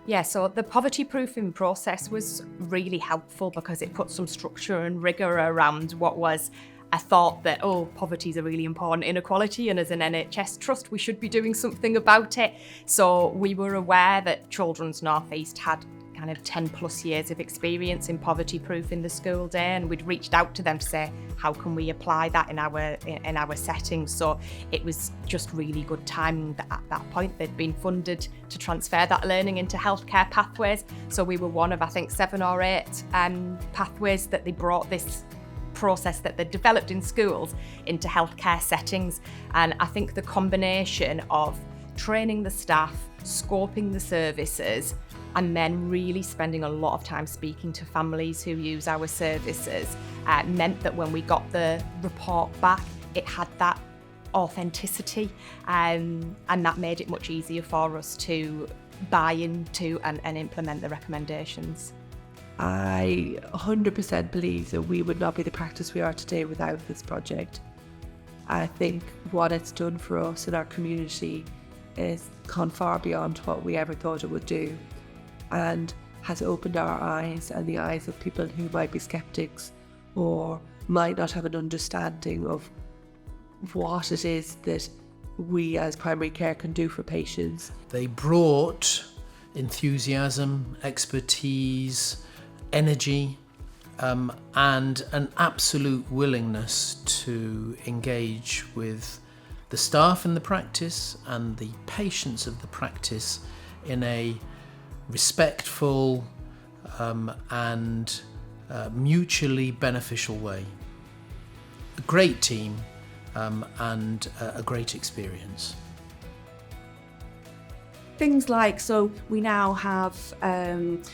Yeah, so the poverty proofing process was really helpful because it put some structure and rigour around what was a thought that, poverty is a really important inequality, and as an NHS trust, we should be doing something about it. So we were aware that Children's North East had kind of 10 plus years of experience in poverty proofing the school day, and we'd reached out to them to say, how can we apply that in our settings? So it was just really good timing that at that point they'd been funded to transfer that learning into healthcare pathways. So we were one of, I think, 7 or 8 pathways that they brought this process that they developed in schools into healthcare settings. And I think the combination of training the staff, scoping the services, and then really spending a lot of time speaking to families who use our services meant that when we got the report back, it had that authenticity, and that made it much easier for us to buy into and implement the recommendations. I 100% believe that we would not be the practice we are today without this project. I think what it's done for us in our community is gone far beyond what we ever thought it would do, and has opened our eyes and the eyes of people who might be skeptics or might not have an understanding of what it is that we as primary care can do for patients. They brought enthusiasm, expertise, energy, and an absolute willingness to engage with the staff in the practice and the patients of the practice in a respectful and mutually beneficial way. A great team and a great experience. Things like, so we now have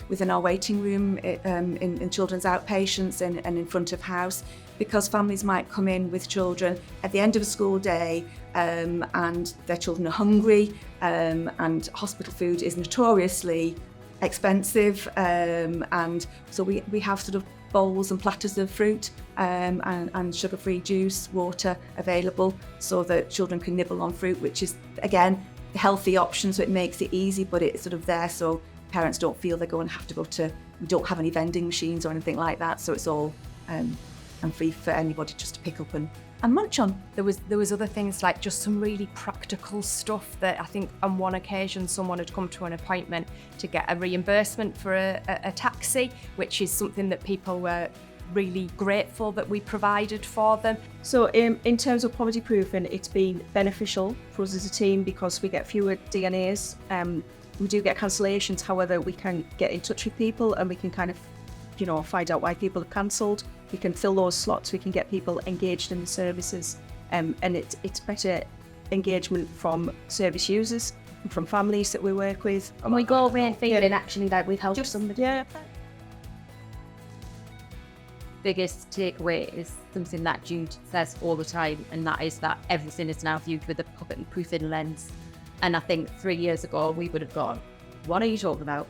within our waiting room in children's outpatients and in front of house, because families might come in with children at the end of a school day and their children are hungry, and hospital food is notoriously expensive, and so we have sort of bowls and platters of fruit and sugar-free juice, water available so that children can nibble on fruit, which is, again, the healthy option, so it makes it easy, but it's sort of there so parents don't feel they're going to have to go to, we don't have any vending machines or anything like that, so it's all and free for anybody just to pick up and munch on. There was other things like just some really practical stuff that I think on one occasion someone had come to an appointment to get a reimbursement for a taxi, which is something that people were really grateful that we provided for them. So in terms of poverty proofing, it's been beneficial for us as a team because we get fewer DNAs. We do get cancellations, however, we can get in touch with people and we can kind of, find out why people have cancelled. We can fill those slots, we can get people engaged in the services, and it's better engagement from service users, from families that we work with. And we go away feeling actually that we've helped somebody. Yeah. Biggest takeaway is something that Jude says all the time, and that is that everything is now viewed with a poverty proofing lens. And I think 3 years ago we would have gone, what are you talking about?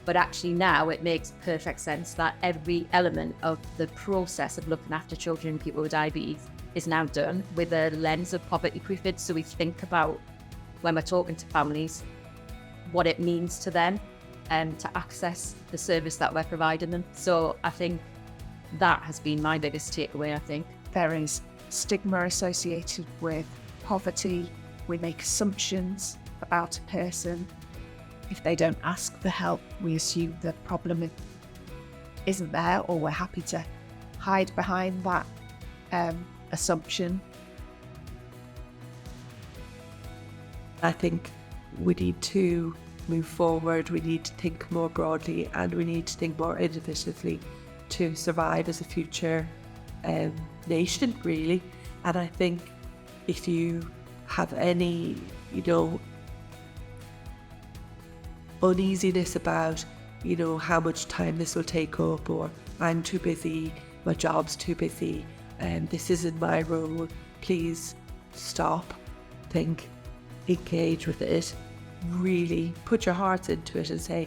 But actually now it makes perfect sense that every element of the process of looking after children and people with diabetes is now done with a lens of poverty proofing. So we think about, when we're talking to families, what it means to them to access the service that we're providing them. So I think that has been my biggest takeaway, I think. There is stigma associated with poverty. We make assumptions about a person. If they don't ask for help, we assume the problem isn't there, or we're happy to hide behind that assumption. I think we need to move forward, we need to think more broadly, and we need to think more innovatively to survive as a future nation, really. And I think if you have any, uneasiness about, how much time this will take up, or I'm too busy, my job's too busy, and this isn't my role, please stop, think, engage with it, really put your hearts into it and say,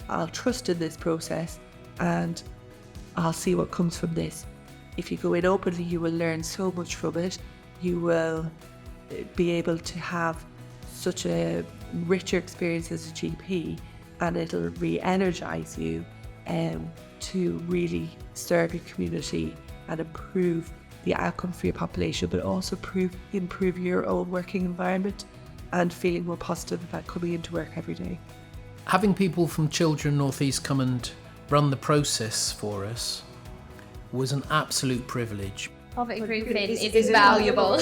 I'll trust in this process and I'll see what comes from this. If you go in openly, you will learn so much from it. You will be able to have such a richer experience as a GP and it'll re-energize you to really serve your community and improve the outcome for your population, but also improve your own working environment and feeling more positive about coming into work every day. Having people from Children North East come and run the process for us was an absolute privilege. Poverty proofing is invaluable.